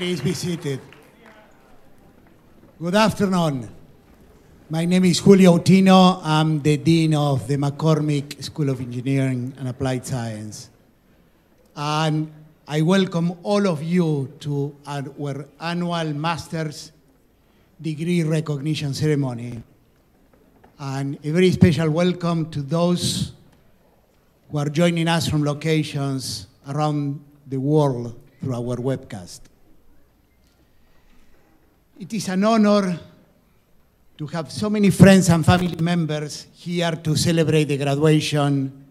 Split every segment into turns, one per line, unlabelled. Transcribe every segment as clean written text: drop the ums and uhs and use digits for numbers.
Please be seated. Good afternoon. My name is Julio Ottino. I'm the Dean of the McCormick School of Engineering and Applied Science. And I welcome all of you to our annual Master's Degree Recognition Ceremony. And a very special welcome to those who are joining us from locations around the world through our webcast. It is an honor to have so many friends and family members here to celebrate the graduation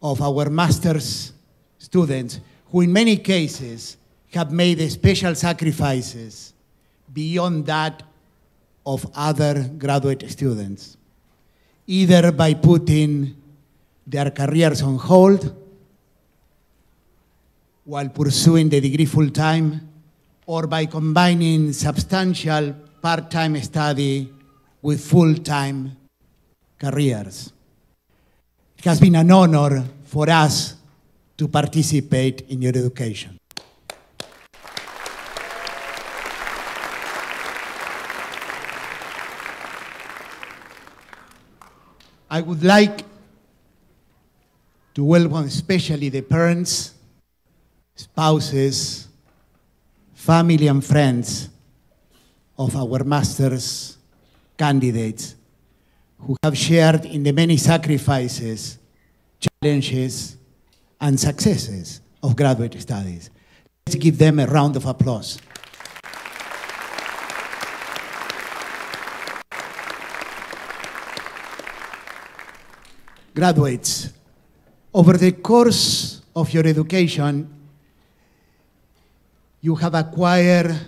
of our master's students, who in many cases have made special sacrifices beyond that of other graduate students, either by putting their careers on hold while pursuing the degree full-time, or by combining substantial part-time study with full-time careers. It has been an honor for us to participate in your education. I would like to welcome especially the parents, spouses, family and friends of our master's candidates who have shared in the many sacrifices, challenges, and successes of graduate studies. Let's give them a round of applause. Graduates, over the course of your education, you have acquired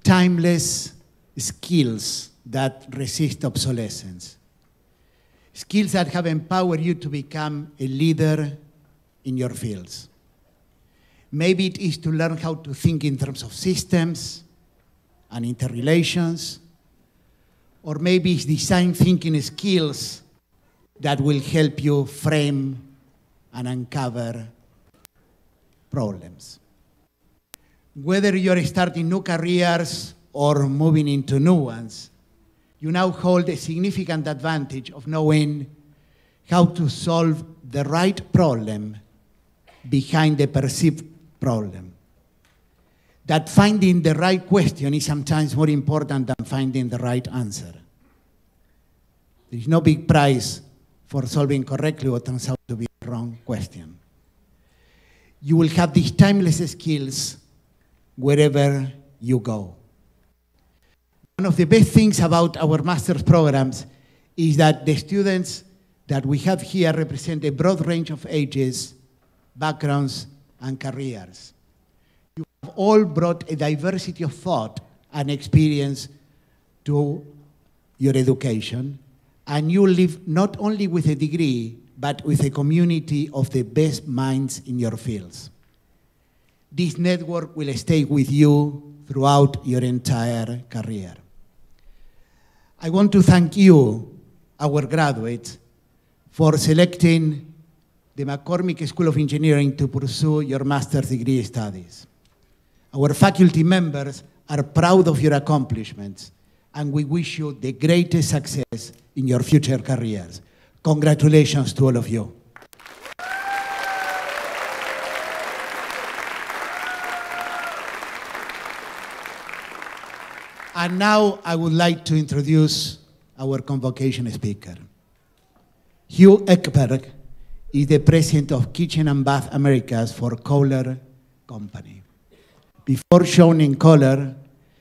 timeless skills that resist obsolescence. Skills that have empowered you to become a leader in your fields. Maybe it is to learn how to think in terms of systems and interrelations, or maybe it's design thinking skills that will help you frame and uncover problems. Whether you're starting new careers or moving into new ones, you now hold a significant advantage of knowing how to solve the right problem behind the perceived problem. That finding the right question is sometimes more important than finding the right answer. There is no big prize for solving correctly what turns out to be the wrong question. You will have these timeless skills wherever you go. One of the best things about our master's programs is that the students that we have here represent a broad range of ages, backgrounds, and careers. You have all brought a diversity of thought and experience to your education, and you live not only with a degree, but with a community of the best minds in your fields. This network will stay with you throughout your entire career. I want to thank you, our graduates, for selecting the McCormick School of Engineering to pursue your master's degree studies. Our faculty members are proud of your accomplishments, and we wish you the greatest success in your future careers. Congratulations to all of you. And now I would like to introduce our convocation speaker. Hugh Ekberg is the president of Kitchen and Bath Americas for Kohler Company. Before joining Kohler,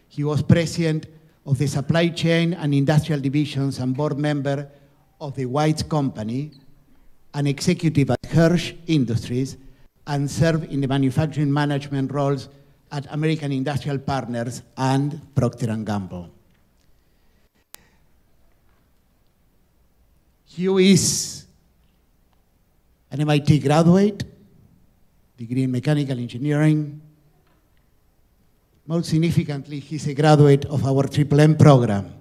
he was president of the supply chain and industrial divisions and board member of the White's Company, an executive at Hirsch Industries, and served in the manufacturing management roles at American Industrial Partners and Procter & Gamble. Hugh is an MIT graduate, degree in mechanical engineering. Most significantly, he's a graduate of our M program.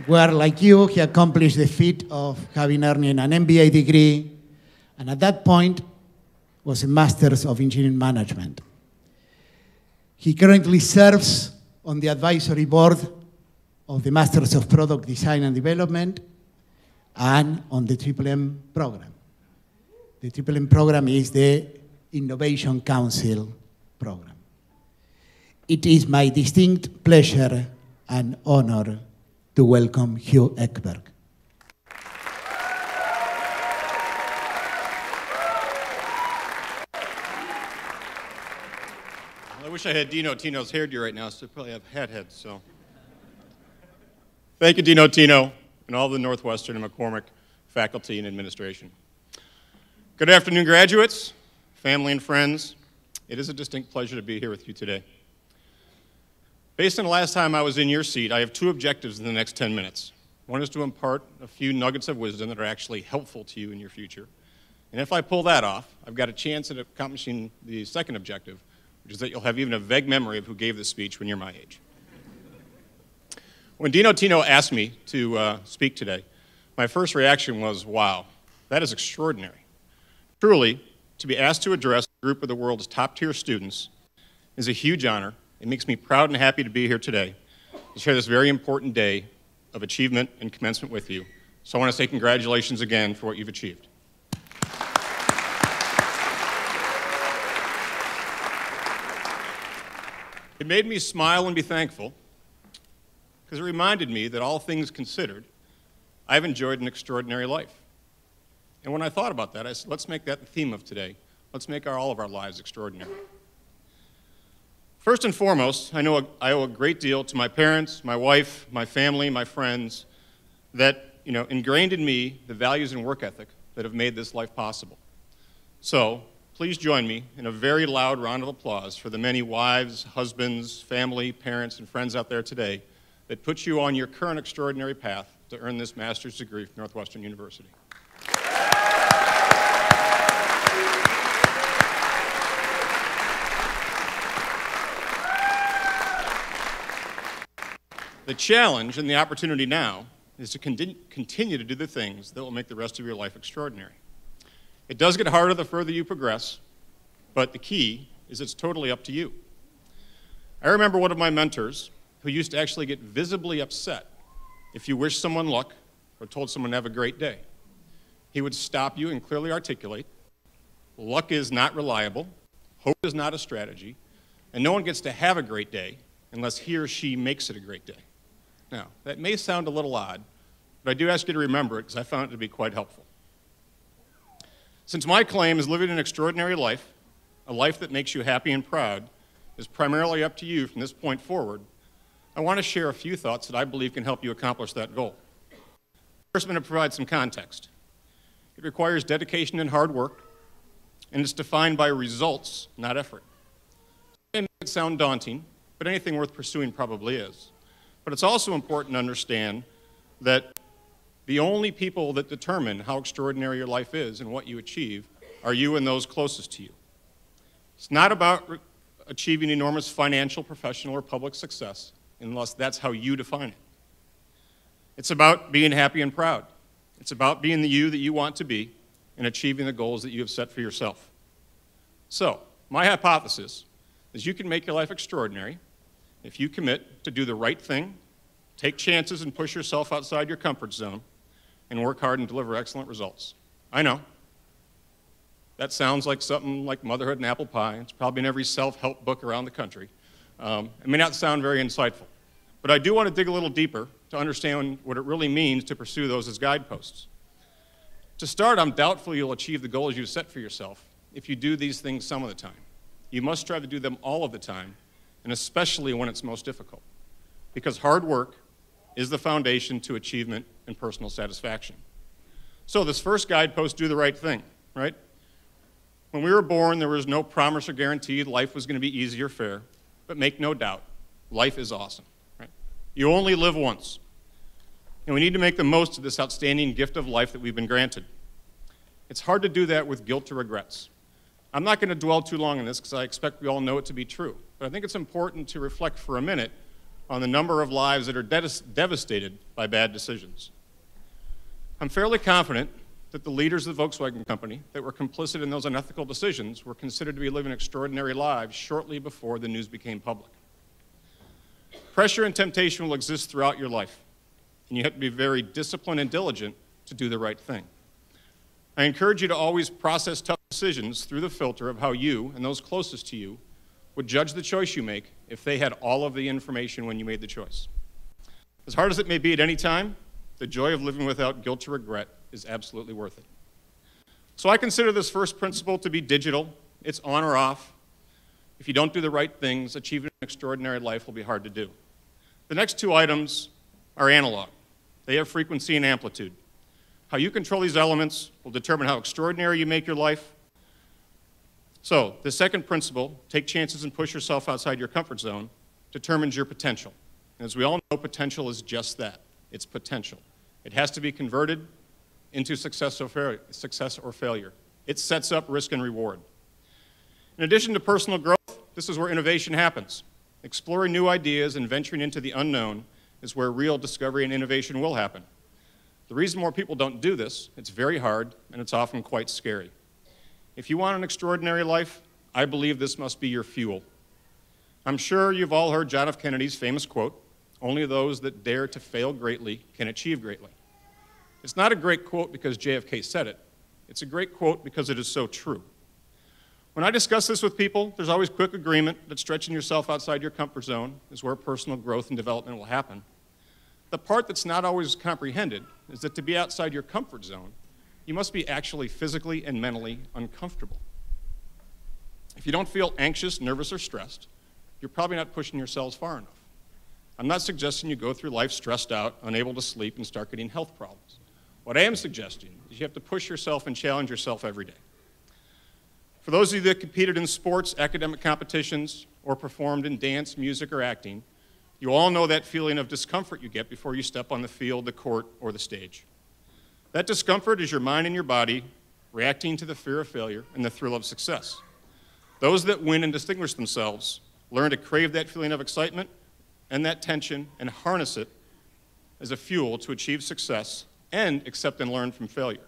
Where, like you, he accomplished the feat of having earned an MBA degree and at that point was a Master's of Engineering Management. He currently serves on the advisory board of the Masters of Product Design and Development and on the M program. The M program is the Innovation Council program. It is my distinct pleasure and honor to welcome Hugh Ekberg.
I wish I had Dean Ottino's hairdo right now, so I probably have hat heads, so. Thank you, Dean Ottino, and all the Northwestern and McCormick faculty and administration. Good afternoon, graduates, family and friends. It is a distinct pleasure to be here with you today. Based on the last time I was in your seat, I have two objectives in the next 10 minutes. One is to impart a few nuggets of wisdom that are actually helpful to you in your future. And if I pull that off, I've got a chance at accomplishing the second objective, which is that you'll have even a vague memory of who gave this speech when you're my age. When Dean Ottino asked me to speak today, my first reaction was, wow, that is extraordinary. Truly, to be asked to address a group of the world's top-tier students is a huge honor. It makes me proud and happy to be here today to share this very important day of achievement and commencement with you. So I want to say congratulations again for what you've achieved. It made me smile and be thankful because it reminded me that all things considered, I've enjoyed an extraordinary life. And when I thought about that, I said, let's make that the theme of today. Let's make all of our lives extraordinary. First and foremost, I owe a great deal to my parents, my wife, my family, my friends, that ingrained in me the values and work ethic that have made this life possible. So, please join me in a very loud round of applause for the many wives, husbands, family, parents, and friends out there today that put you on your current extraordinary path to earn this master's degree from Northwestern University. The challenge and the opportunity now is to continue to do the things that will make the rest of your life extraordinary. It does get harder the further you progress, but the key is it's totally up to you. I remember one of my mentors who used to actually get visibly upset if you wished someone luck or told someone to have a great day. He would stop you and clearly articulate, luck is not reliable, hope is not a strategy, and no one gets to have a great day unless he or she makes it a great day. Now, that may sound a little odd, but I do ask you to remember it because I found it to be quite helpful. Since my claim is living an extraordinary life, a life that makes you happy and proud, is primarily up to you from this point forward, I want to share a few thoughts that I believe can help you accomplish that goal. First, I'm going to provide some context. It requires dedication and hard work, and it's defined by results, not effort. It may make it sound daunting, but anything worth pursuing probably is. But it's also important to understand that the only people that determine how extraordinary your life is and what you achieve are you and those closest to you. It's not about achieving enormous financial, professional, or public success unless that's how you define it. It's about being happy and proud. It's about being the you that you want to be and achieving the goals that you have set for yourself. So, my hypothesis is you can make your life extraordinary if you commit to do the right thing, take chances and push yourself outside your comfort zone, and work hard and deliver excellent results. I know. That sounds like something like motherhood and apple pie. It's probably in every self-help book around the country. It may not sound very insightful, but I do want to dig a little deeper to understand what it really means to pursue those as guideposts. To start, I'm doubtful you'll achieve the goals you've set for yourself if you do these things some of the time. You must try to do them all of the time, and especially when it's most difficult, because hard work is the foundation to achievement and personal satisfaction. So this first guidepost, do the right thing, right? When we were born, there was no promise or guarantee life was going to be easy or fair, but make no doubt, life is awesome, right? You only live once, and we need to make the most of this outstanding gift of life that we've been granted. It's hard to do that with guilt or regrets. I'm not going to dwell too long on this because I expect we all know it to be true, but I think it's important to reflect for a minute on the number of lives that are devastated by bad decisions. I'm fairly confident that the leaders of the Volkswagen Company that were complicit in those unethical decisions were considered to be living extraordinary lives shortly before the news became public. Pressure and temptation will exist throughout your life, and you have to be very disciplined and diligent to do the right thing. I encourage you to always process tough decisions through the filter of how you and those closest to you would judge the choice you make if they had all of the information when you made the choice. As hard as it may be at any time, the joy of living without guilt or regret is absolutely worth it. So I consider this first principle to be digital. It's on or off. If you don't do the right things, achieving an extraordinary life will be hard to do. The next two items are analog. They have frequency and amplitude. How you control these elements will determine how extraordinary you make your life. So the second principle, take chances and push yourself outside your comfort zone, determines your potential. And as we all know, potential is just that. It's potential. It has to be converted into success or failure. It sets up risk and reward. In addition to personal growth, this is where innovation happens. Exploring new ideas and venturing into the unknown is where real discovery and innovation will happen. The reason more people don't do this, it's very hard and it's often quite scary. If you want an extraordinary life, I believe this must be your fuel. I'm sure you've all heard John F. Kennedy's famous quote, "Only those that dare to fail greatly can achieve greatly." It's not a great quote because JFK said it. It's a great quote because it is so true. When I discuss this with people, there's always quick agreement that stretching yourself outside your comfort zone is where personal growth and development will happen. The part that's not always comprehended is that to be outside your comfort zone, you must be actually physically and mentally uncomfortable. If you don't feel anxious, nervous, or stressed, you're probably not pushing yourselves far enough. I'm not suggesting you go through life stressed out, unable to sleep, and start getting health problems. What I am suggesting is you have to push yourself and challenge yourself every day. For those of you that competed in sports, academic competitions, or performed in dance, music, or acting, you all know that feeling of discomfort you get before you step on the field, the court, or the stage. That discomfort is your mind and your body reacting to the fear of failure and the thrill of success. Those that win and distinguish themselves learn to crave that feeling of excitement and that tension and harness it as a fuel to achieve success and accept and learn from failure.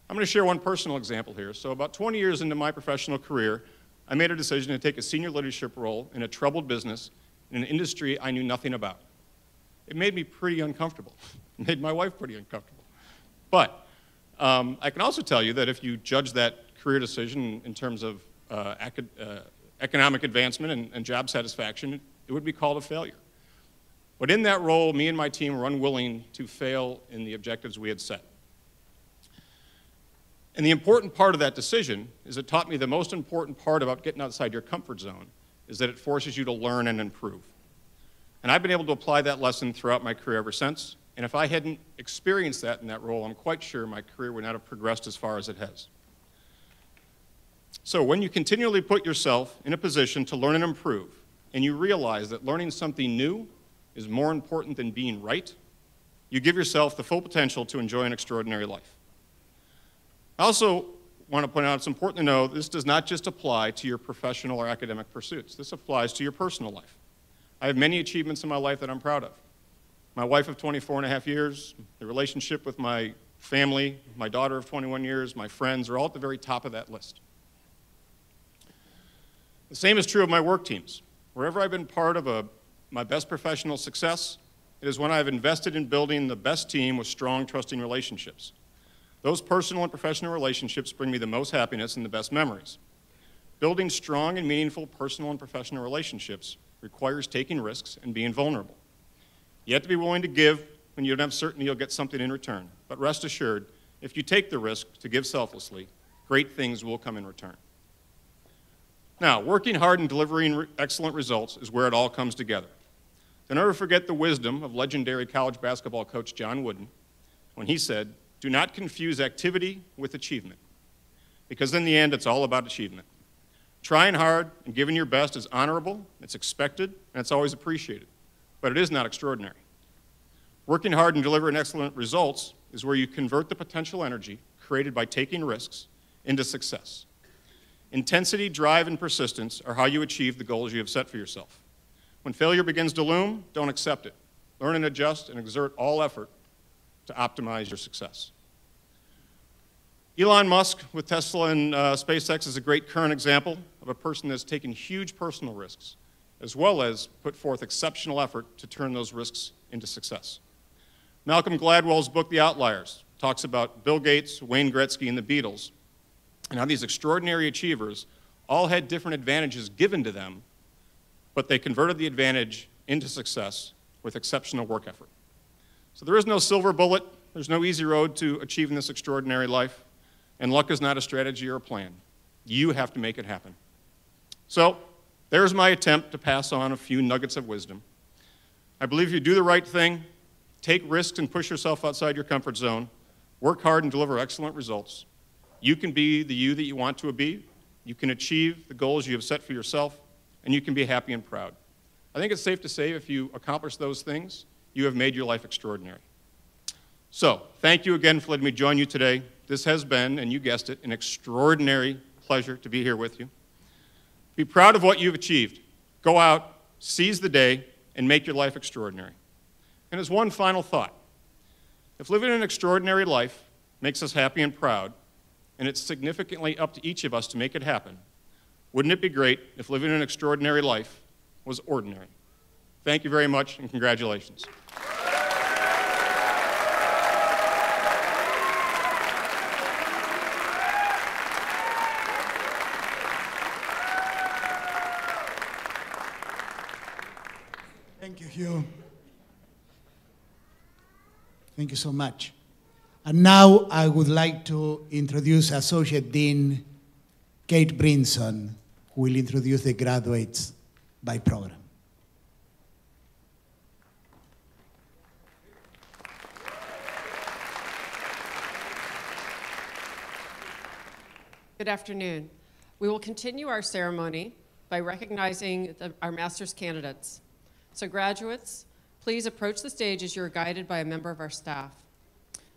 I'm going to share one personal example here. So about 20 years into my professional career, I made a decision to take a senior leadership role in a troubled business in an industry I knew nothing about. It made me pretty uncomfortable. It made my wife pretty uncomfortable. But I can also tell you that if you judge that career decision in terms of economic advancement and job satisfaction, it would be called a failure. But in that role, me and my team were unwilling to fail in the objectives we had set. And the important part of that decision is it taught me the most important part about getting outside your comfort zone is that it forces you to learn and improve. And I've been able to apply that lesson throughout my career ever since. And if I hadn't experienced that in that role, I'm quite sure my career would not have progressed as far as it has. So when you continually put yourself in a position to learn and improve, and you realize that learning something new is more important than being right, you give yourself the full potential to enjoy an extraordinary life. I also want to point out it's important to know this does not just apply to your professional or academic pursuits. This applies to your personal life. I have many achievements in my life that I'm proud of. My wife of 24 and a half years, the relationship with my family, my daughter of 21 years, my friends are all at the very top of that list. The same is true of my work teams. Wherever I've been part of my best professional success, it is when I've invested in building the best team with strong, trusting relationships. Those personal and professional relationships bring me the most happiness and the best memories. Building strong and meaningful personal and professional relationships requires taking risks and being vulnerable. You have to be willing to give when you don't have certainty you'll get something in return. But rest assured, if you take the risk to give selflessly, great things will come in return. Now, working hard and delivering excellent results is where it all comes together. I'll never forget the wisdom of legendary college basketball coach John Wooden when he said, "Do not confuse activity with achievement, because in the end, it's all about achievement. Trying hard and giving your best is honorable, it's expected, and it's always appreciated, but it is not extraordinary. Working hard and delivering excellent results is where you convert the potential energy created by taking risks into success. Intensity, drive, and persistence are how you achieve the goals you have set for yourself. When failure begins to loom, don't accept it. Learn and adjust and exert all effort to optimize your success." Elon Musk with Tesla and SpaceX is a great current example of a person that's taken huge personal risks, as well as put forth exceptional effort to turn those risks into success. Malcolm Gladwell's book, The Outliers, talks about Bill Gates, Wayne Gretzky, and the Beatles, and how these extraordinary achievers all had different advantages given to them, but they converted the advantage into success with exceptional work effort. So there is no silver bullet, there's no easy road to achieving this extraordinary life, and luck is not a strategy or a plan. You have to make it happen. So there's my attempt to pass on a few nuggets of wisdom. I believe if you do the right thing, take risks and push yourself outside your comfort zone, work hard and deliver excellent results, you can be the you that you want to be, you can achieve the goals you have set for yourself, and you can be happy and proud. I think it's safe to say if you accomplish those things, you have made your life extraordinary. So, thank you again for letting me join you today. This has been, and you guessed it, an extraordinary pleasure to be here with you. Be proud of what you've achieved. Go out, seize the day, and make your life extraordinary. And as one final thought, if living an extraordinary life makes us happy and proud, and it's significantly up to each of us to make it happen, wouldn't it be great if living an extraordinary life was ordinary? Thank you very much, and congratulations.
Thank you, Hugh. Thank you so much. And now I would like to introduce Associate Dean Kate Brinson, who will introduce the graduates by program.
Good afternoon. We will continue our ceremony by recognizing our master's candidates. So graduates, please approach the stage as you're guided by a member of our staff.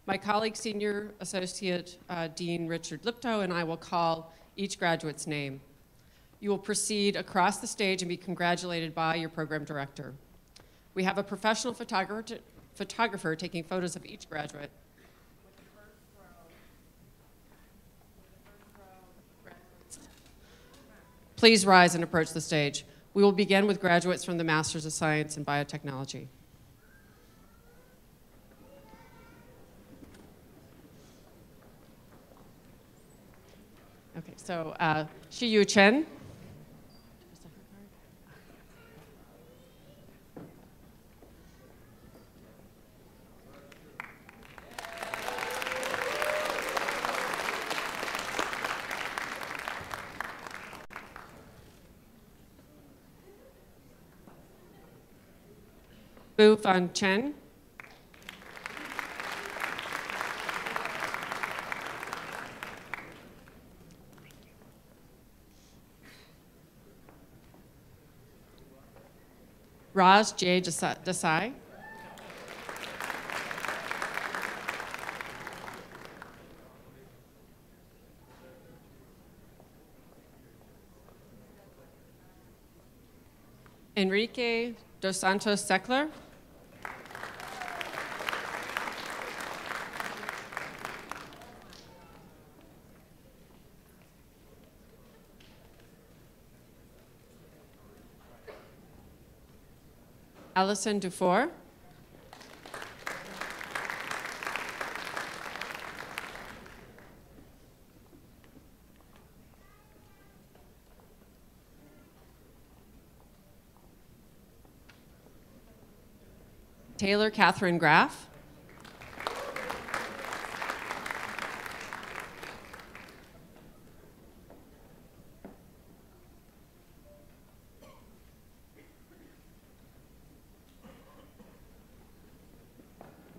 My colleague, Senior Associate Dean Richard Liptow, and I will call each graduate's name. You will proceed across the stage and be congratulated by your program director. We have a professional photographer taking photos of each graduate. Please rise and approach the stage. We will begin with graduates from the Masters of Science in Biotechnology. Okay, so Shiyu Chen. Bu Fan Chen. Raj J. Desai. Enrique Dos Santos Seckler. Alison Dufour. Taylor Catherine Graff.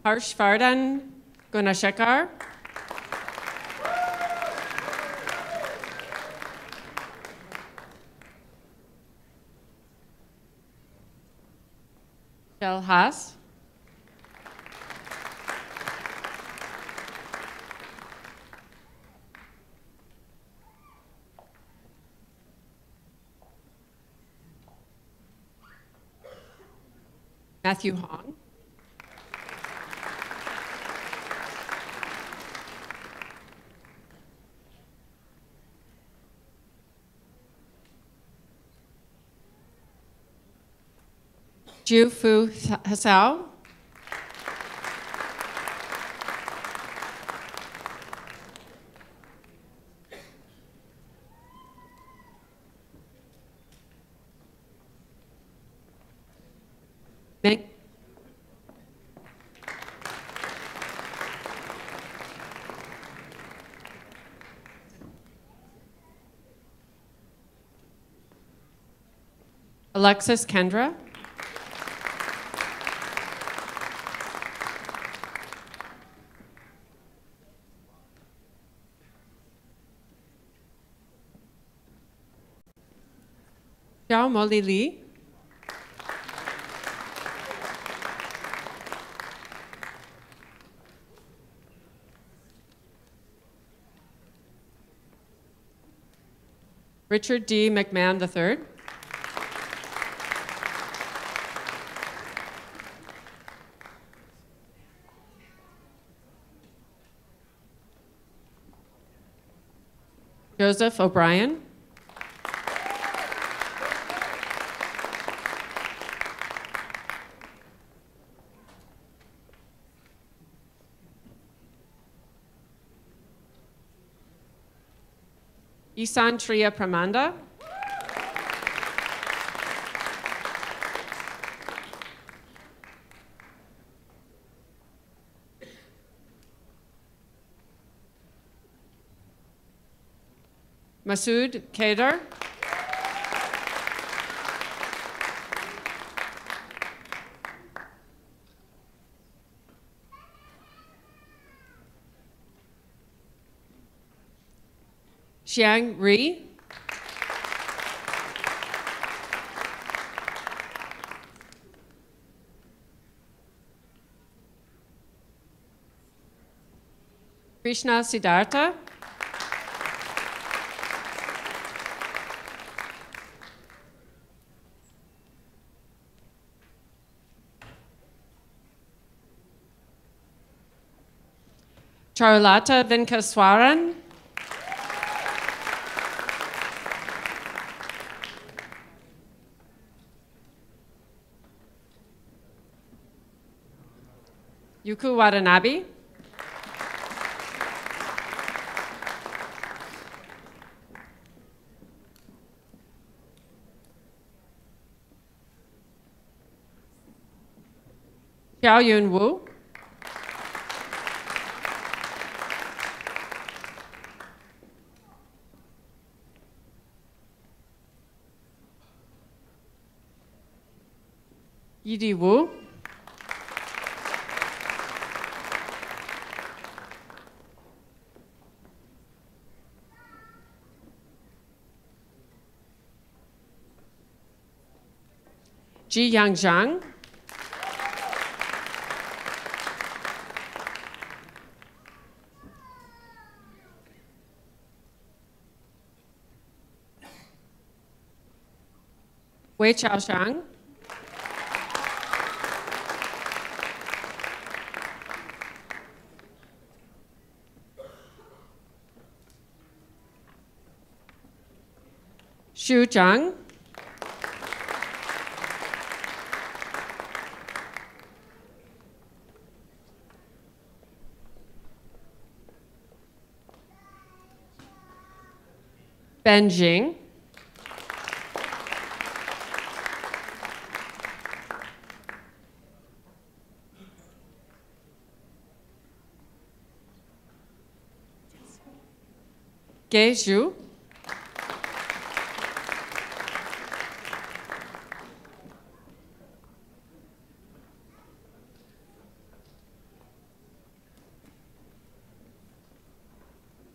Harshvardhan Gunashekar. Shel Haas. Matthew Hong. Jiu Fu Hasao. Alexis Kendra. Xiao Molly Lee. Richard D. McMahon III. Joseph O'Brien. Isan Triya Pramanda. Masood Kedar. Xiang Ri. Krishna Siddhartha. Charulata Venkaswaran. Yuku Watanabe. Xiao Yun Wu. Yidi Wu. Ji Yang Zhang. Wei Chaoshang. Xu Zhang. Ben Jing. Ge Zhu.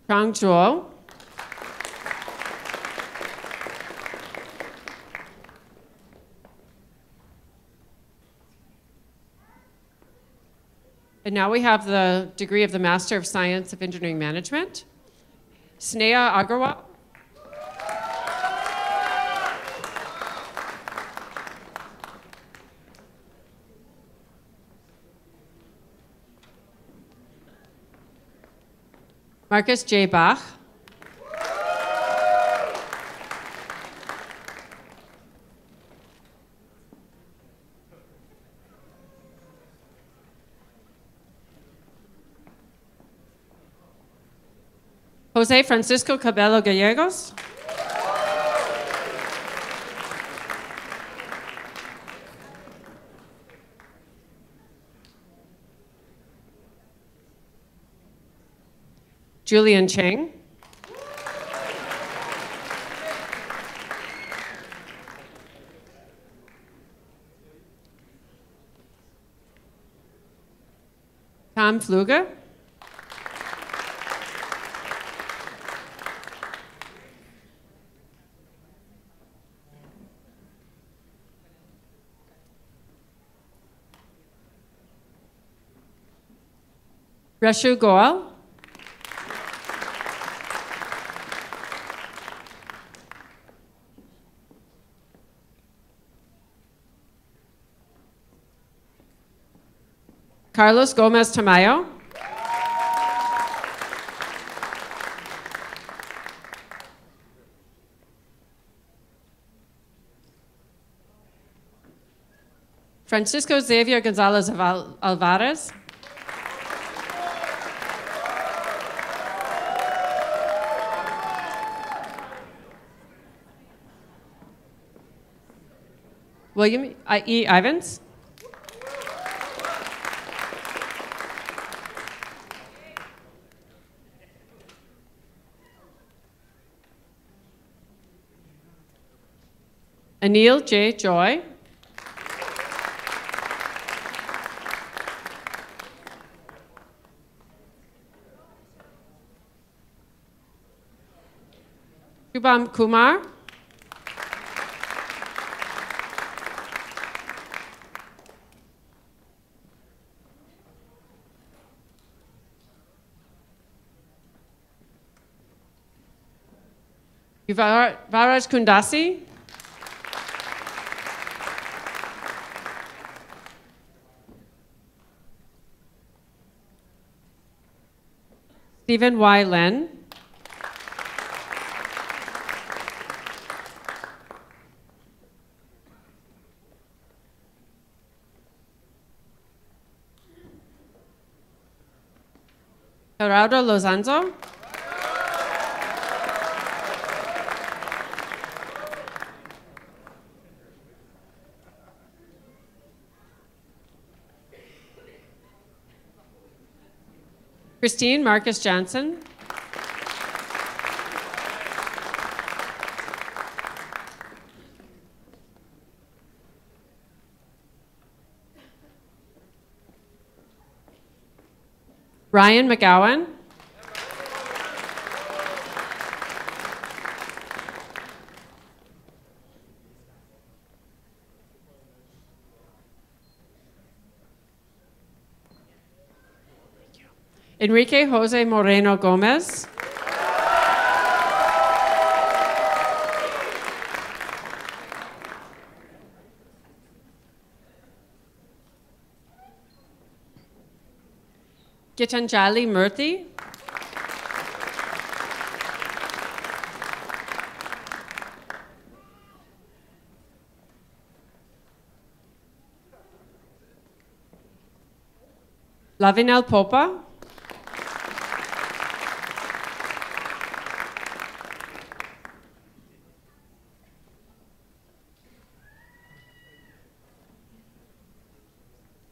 Chang Zhuo. And now we have the degree of the Master of Science of Engineering Management. Sneha Agarwal. Marcus J. Bach. Jose Francisco Cabello Gallegos. Julian Cheng. Tom Fluger. Reshu Goel. Carlos Gomez Tamayo. Francisco Xavier Gonzalez Alvarez. William E. Ivans. Anil J. Joy. Shubham Kumar. Yuvaraj Kundasi. Stephen Y. Len. Gerardo Lozanzo. Christine Marcus Johnson. Ryan McGowan. Enrique Jose Moreno Gomez. Gitanjali Murthy. Lavinel Popa.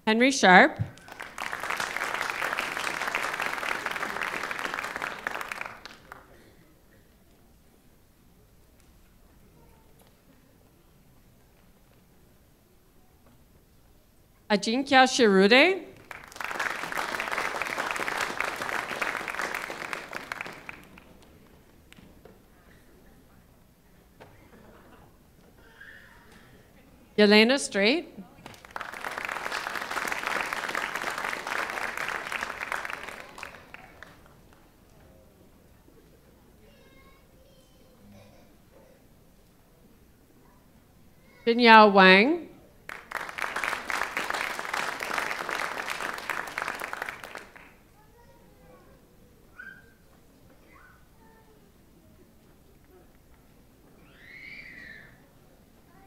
Henry Sharp. Ajinkya Shirude. Yelena Strait. Jinyao Wang.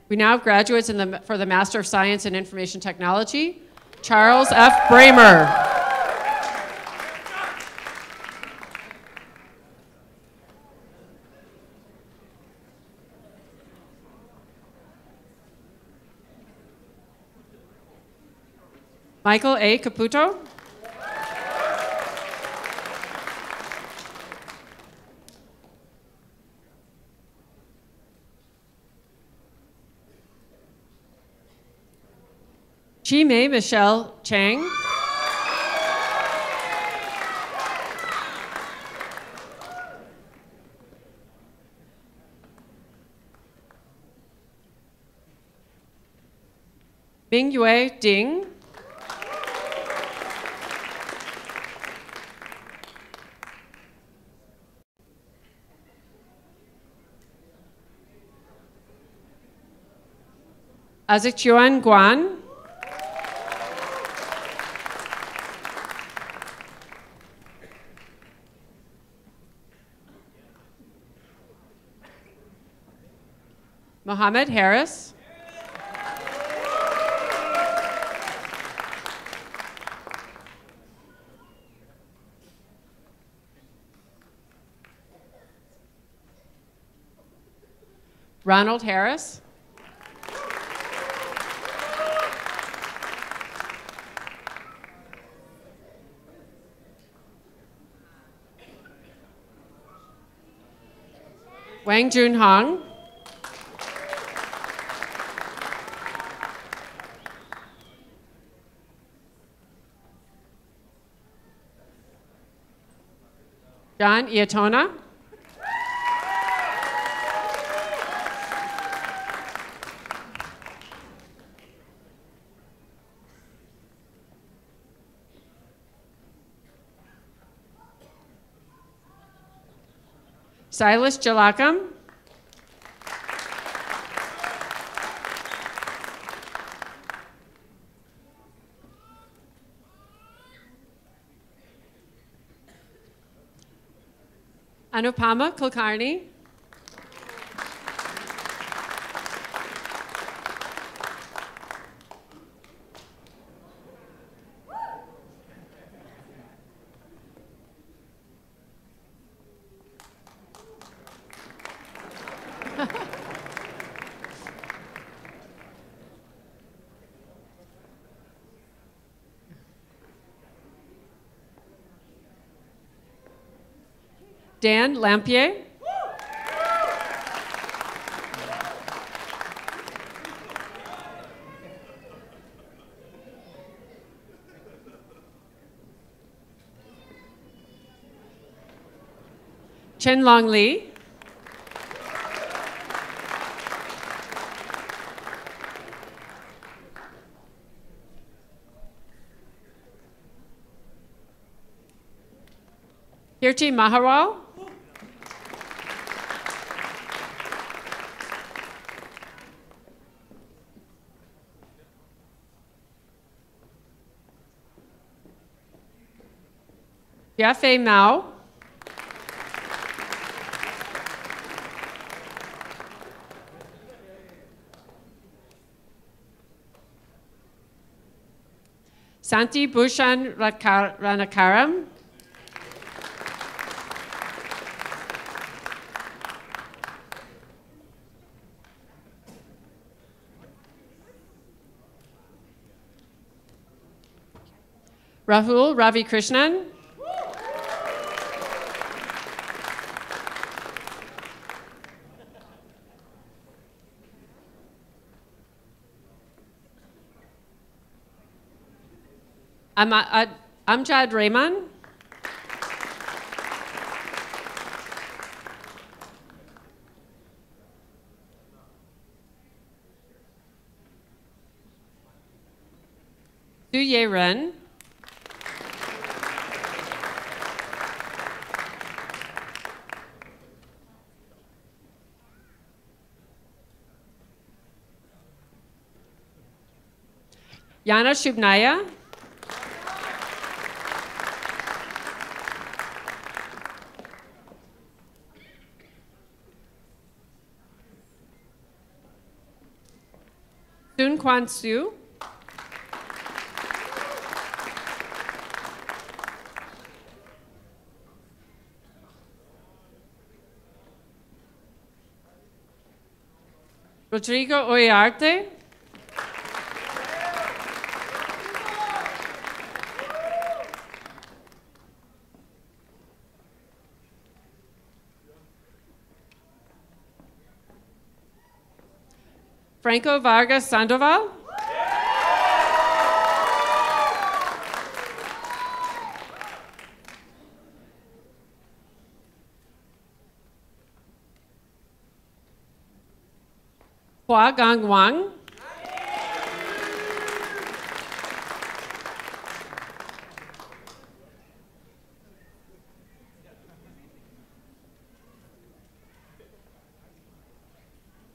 We now have graduates for the Master of Science in Information Technology, Charles F. Bramer. Michael A. Caputo. Chimei Michelle Chang. Mingyue Ding. Azikchuan Guan. Mohammed Harris. Ronald Harris. Wang Jun Hong. John Iatona. Silas Jalakam. Anupama Kulkarni. Dan Lampier. Chen Long Lee. Kirti Maharal. Yafei Mao. Santi Bhushan Ranakaram. Rahul Ravi Krishnan. Amjad Rahman. Su Ye Ren. Yana Shubnaya. Sun Kwan Su. Rodrigo Oyarte. Franco Vargas Sandoval. Hua Gang Wang.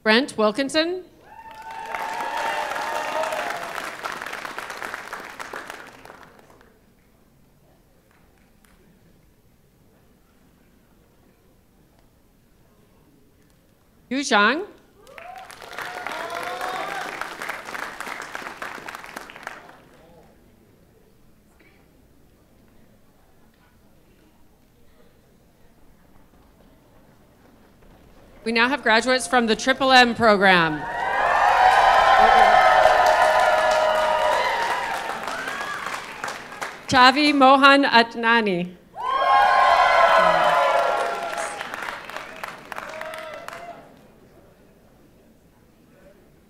Brent Wilkinson. Yu Zhang. We now have graduates from the Triple M program. Chavi Mohan Atnani.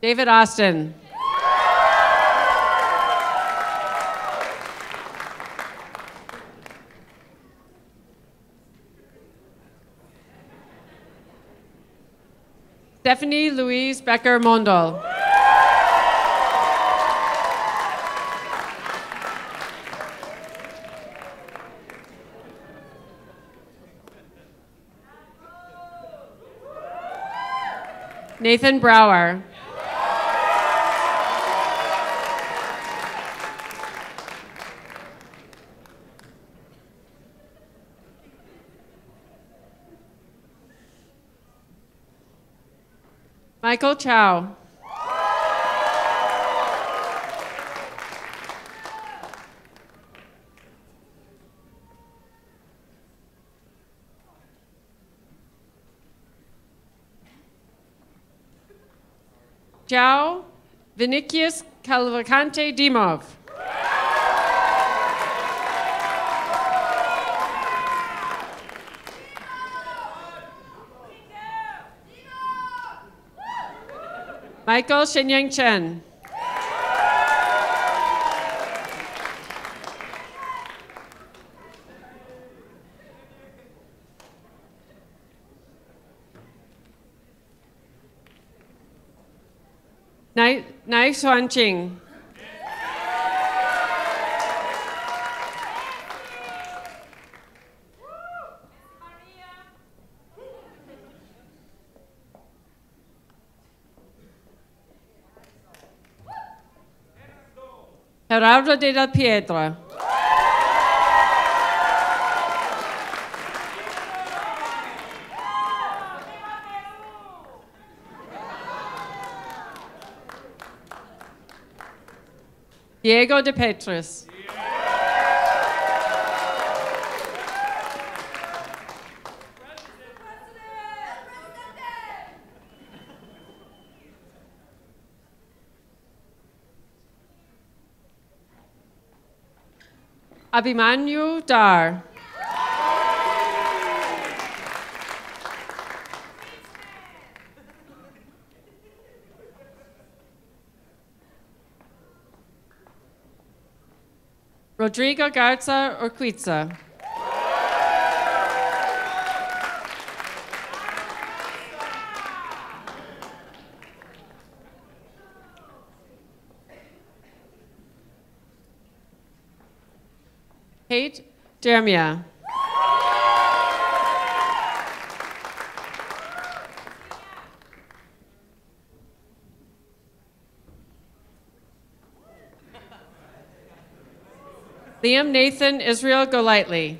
David Austin. Stephanie Louise Becker Mondol. Nathan Brower. Michael Chow. Zhao Vinicius Cavalcante Dimov. Michael Shenyang Chen. Nai Xuan Ching. Gerardo de la Piedra. Diego de Petrus. Abhimanyu Dar. Rodrigo Garza Urquiza. Kate Jeremia. Liam Nathan Israel Golightly.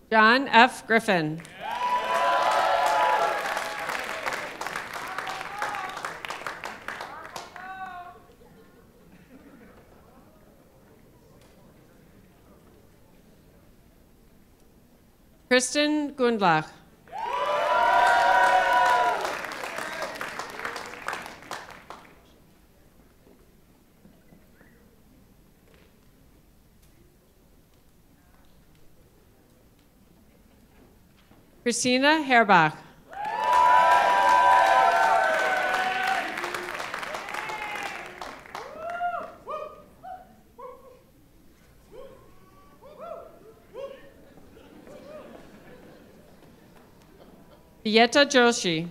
John F. Griffin. Kristen Gundlach. Christina Herbach. Vieta Joshi.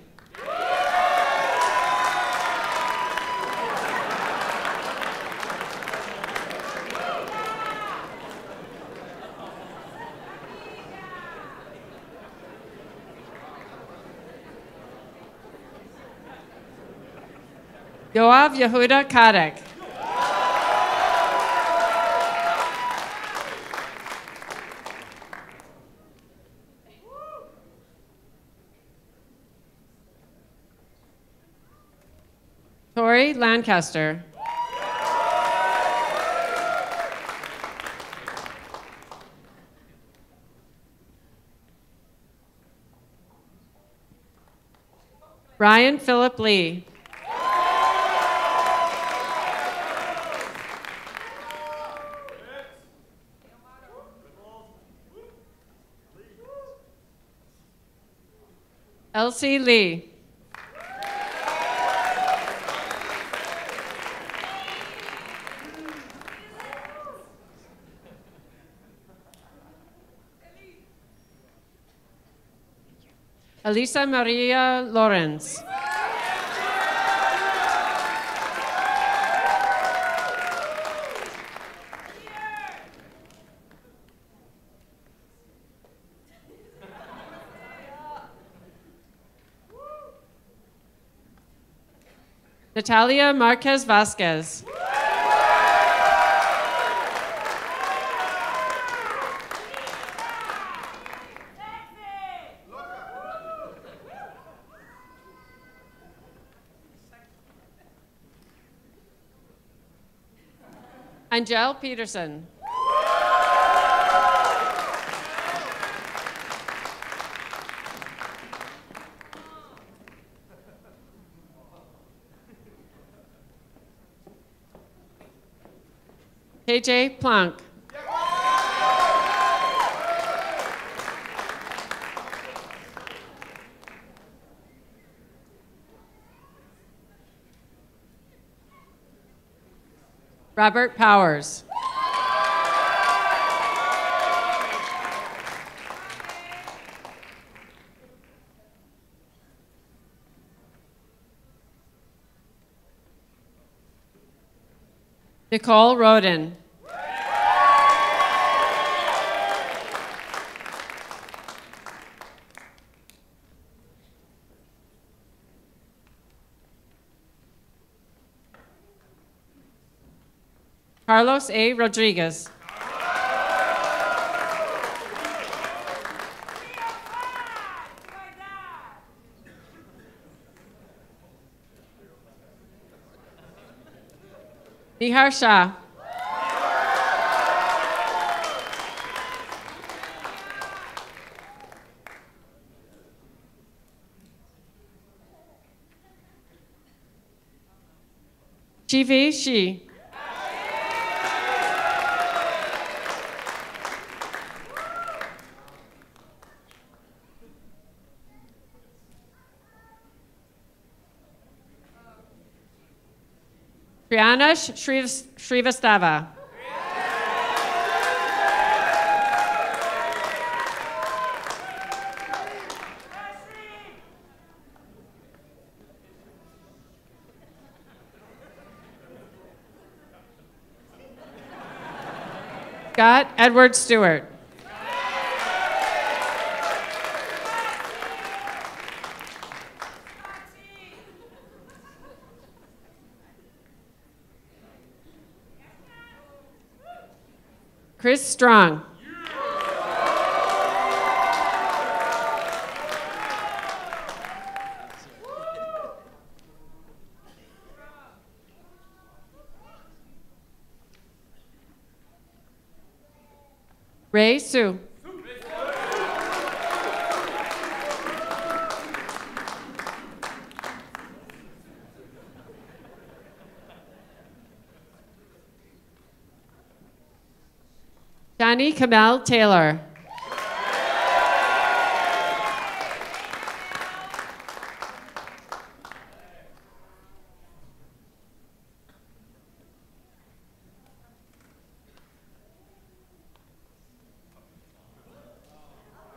Yoav Yehuda Kadek. Tori Lancaster. Ryan Philip Lee. Elsie Lee. Elisa Maria Lorenz. Natalia Marquez Vasquez. Angel Peterson. KJ Planck. Robert Powers. Nicole Roden. Carlos A. Rodriguez. Nihar Shah. Chivi Shi. Triana Shrivastava. Scott Edward Stewart. Chris Strong. Ray Sue. Johnny Kamal Taylor.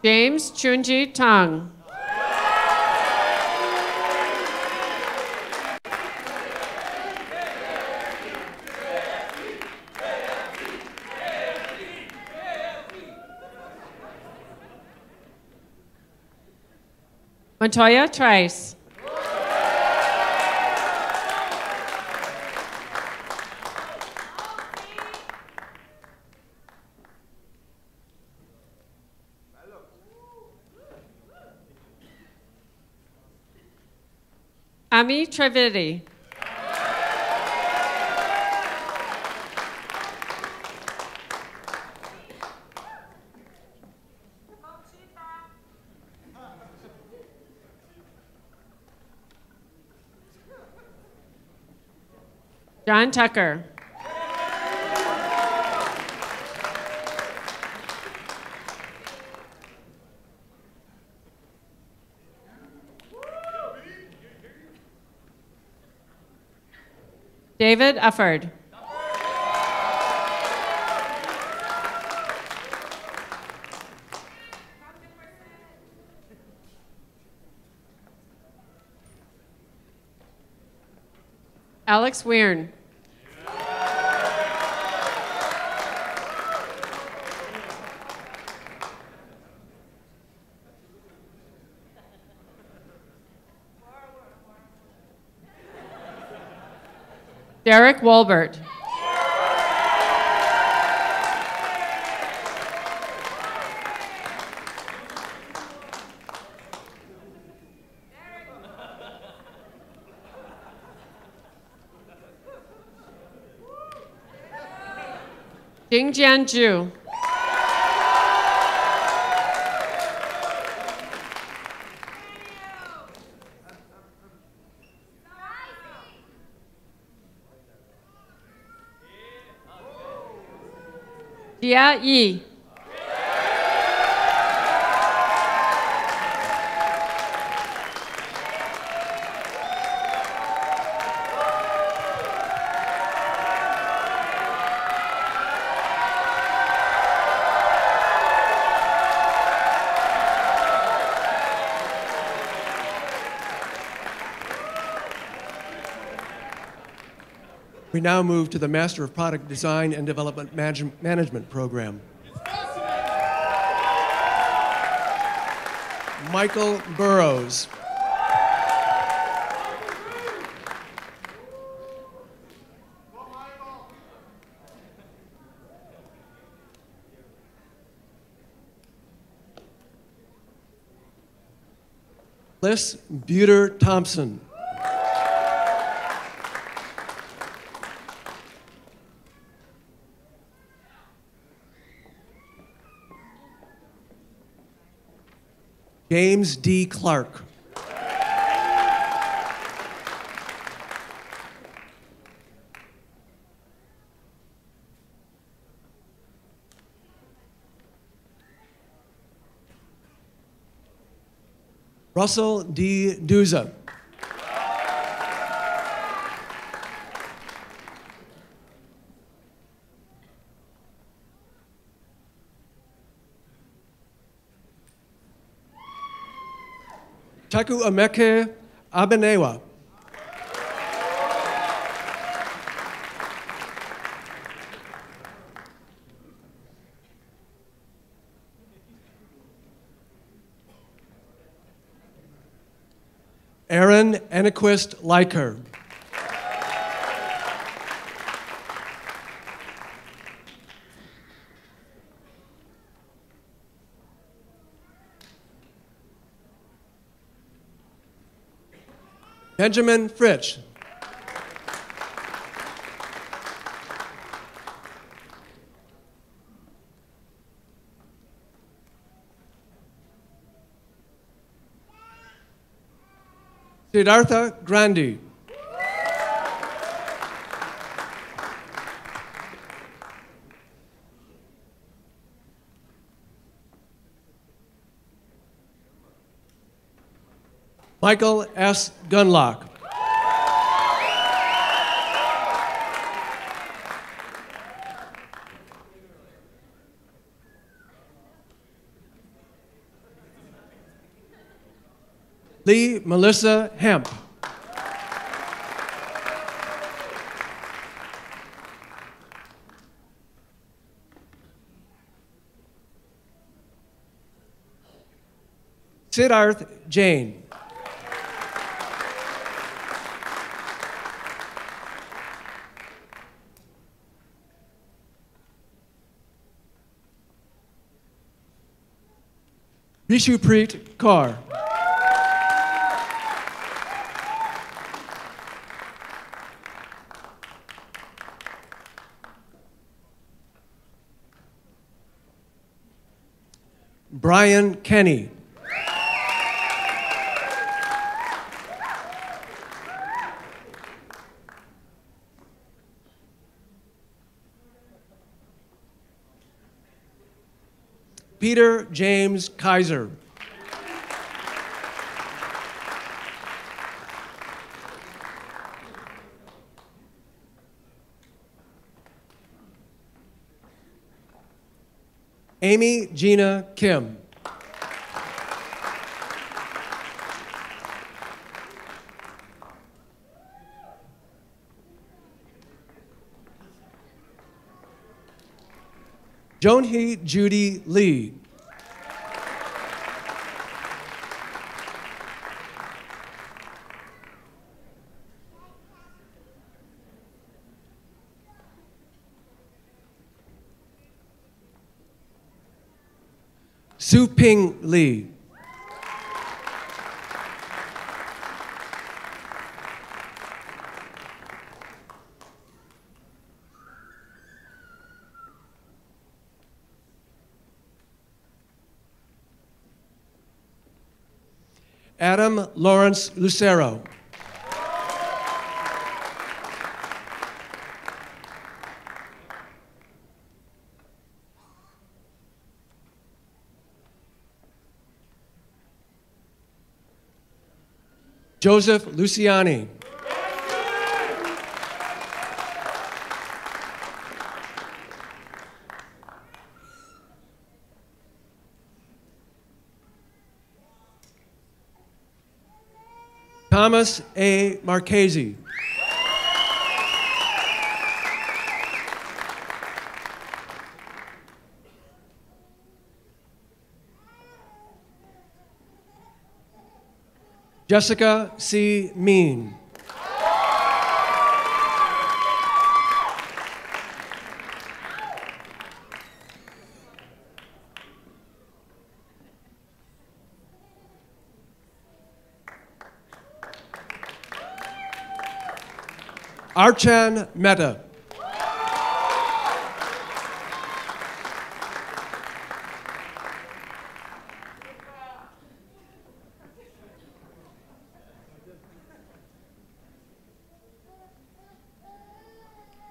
James Chunji Tang. Montoya Trice. Ami Trivedi. John Tucker. David Ufford. Alex Weirn. Derek Wolbert. Jingjian Zhu. Jia Yi.
We now move to the Master of Product Design and Development Management program. Michael Burrows. Liz Buter Thompson. James D. Clark. Russell D. Duza. Taku Emeke Abenewa. Aaron Enquist Liker. Benjamin Fritsch. Siddhartha Grandi. Michael S. Gunlock. Lee Melissa Hemp. Siddharth Jain. Bishupreet Kaur. Brian Kenny. Peter James Kaiser. Amy Gina Kim. Joanhee Judy Lee. Su Ping Lee. Adam Lawrence Lucero. Joseph Luciani. Thomas A. Marchese. Jessica C. Mean. Archan Mehta.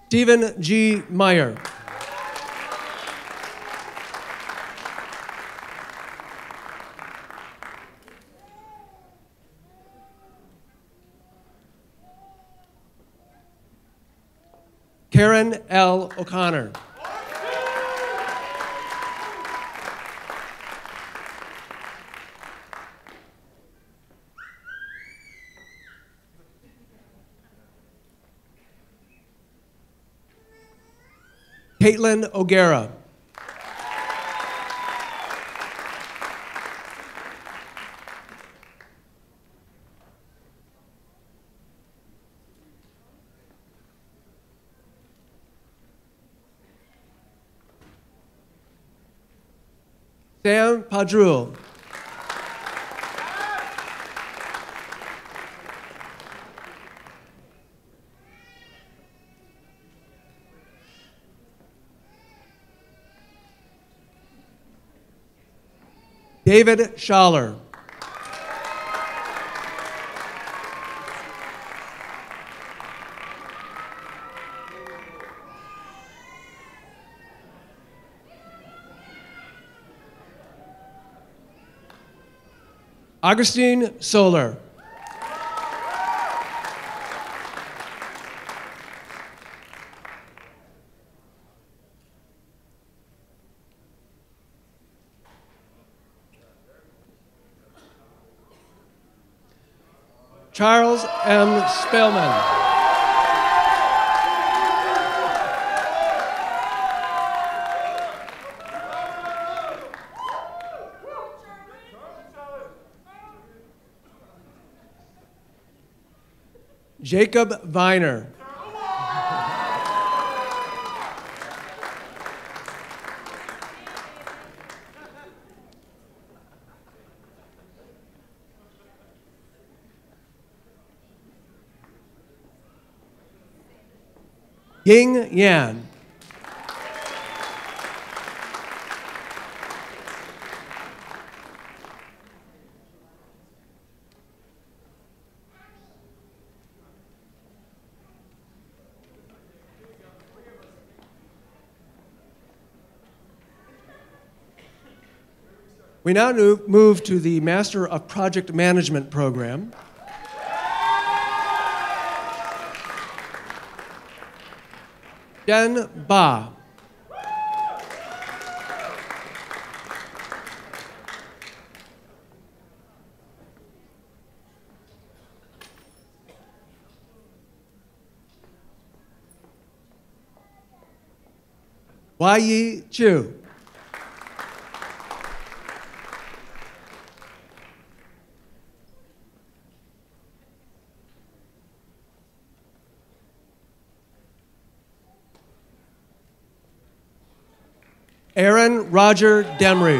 Stephen G. Meyer. Karen L. O'Connor. Caitlin O'Gara. Sam Padrul. David Schaller. Augustine Soler. Charles M. Spellman. Jacob Viner. Ying Yan. We now move to the Master of Project Management program. Jen Ba. Wai Chu. Aaron Roger Demry.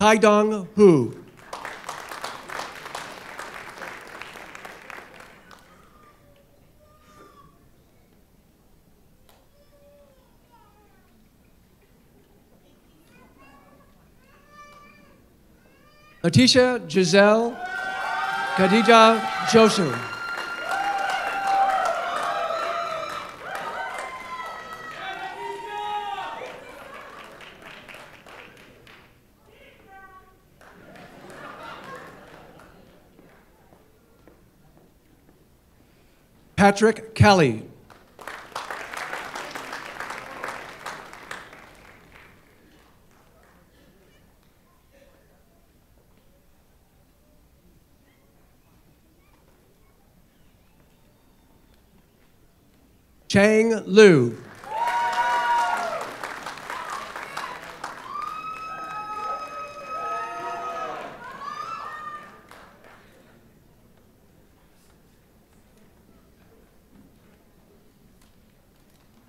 Haidong Hu. Letitia Giselle Khadija Josu. Patrick Kelly. Chang Liu.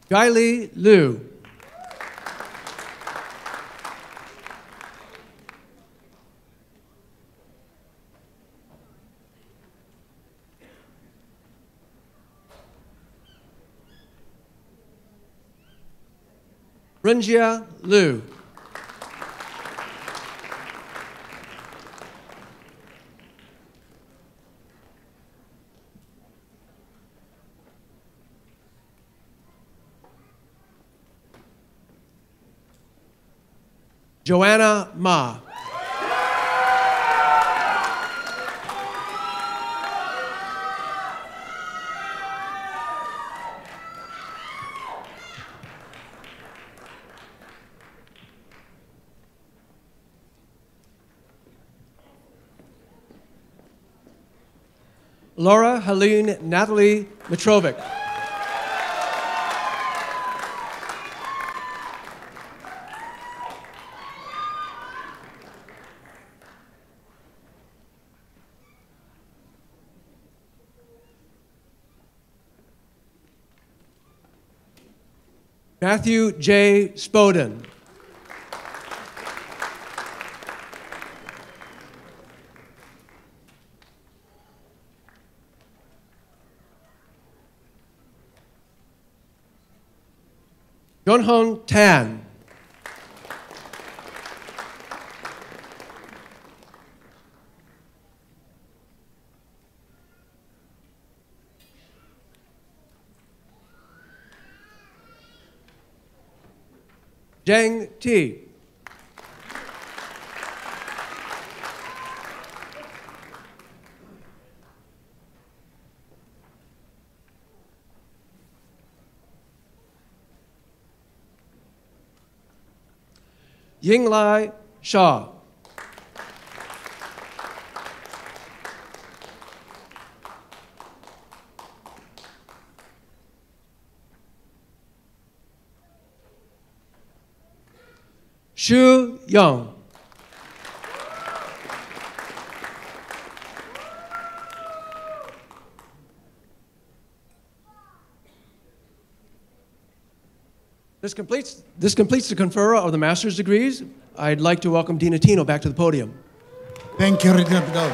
Gyli Liu. Renjia Liu. Joanna Ma. Laura Helene Natalie Mitrovic. Matthew J. Spoden. Yonhong Tan. Zhang Ti. Yinglai Shaw. Shu Young. This completes the conferral of the master's degrees. I'd like to welcome Dean Ottino back to the podium.
Thank you, Reginald.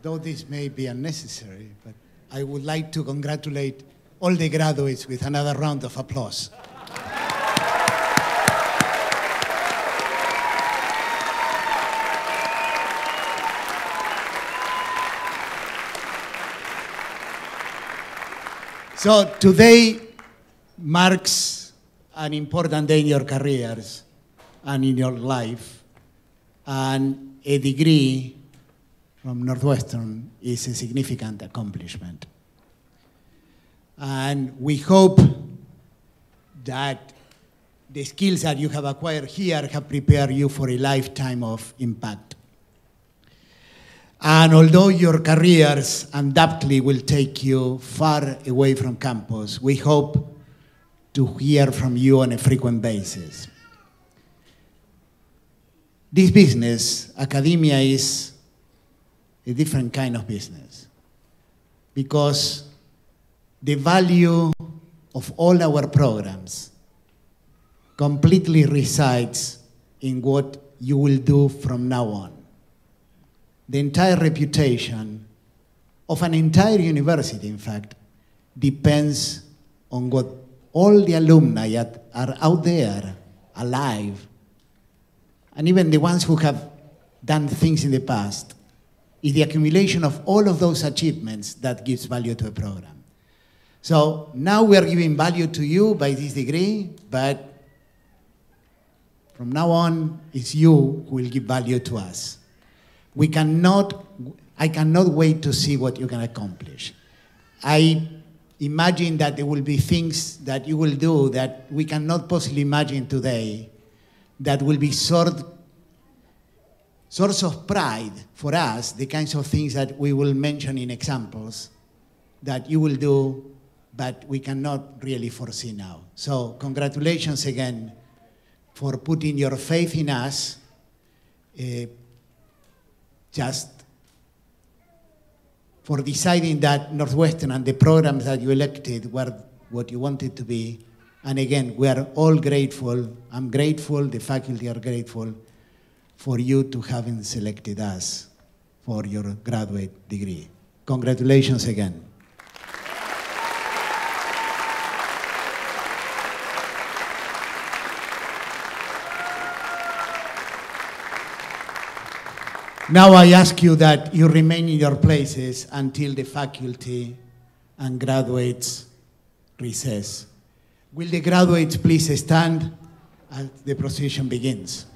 Though this may be unnecessary, but I would like to congratulate all the graduates with another round of applause. So today marks an important day in your careers and in your life, and a degree from Northwestern is a significant accomplishment. And we hope that the skills that you have acquired here have prepared you for a lifetime of impact. And although your careers undoubtedly will take you far away from campus, we hope to hear from you on a frequent basis. This business, academia, is a different kind of business because the value of all our programs completely resides in what you will do from now on. The entire reputation of an entire university, in fact, depends on what all the alumni are out there, alive, and even the ones who have done things in the past. It's the accumulation of all of those achievements that gives value to a program. So now we are giving value to you by this degree, but from now on, it's you who will give value to us. I cannot wait to see what you can accomplish. I imagine that there will be things that you will do that we cannot possibly imagine today that will be source of pride for us, the kinds of things that we will mention in examples that you will do, but we cannot really foresee now. So congratulations again for putting your faith in us, just for deciding that Northwestern and the programs that you elected were what you wanted to be. And again, we are all grateful. I'm grateful, the faculty are grateful for you to having selected us for your graduate degree. Congratulations again. Now I ask you that you remain in your places until the faculty and graduates recess. Will the graduates please stand as the procession begins?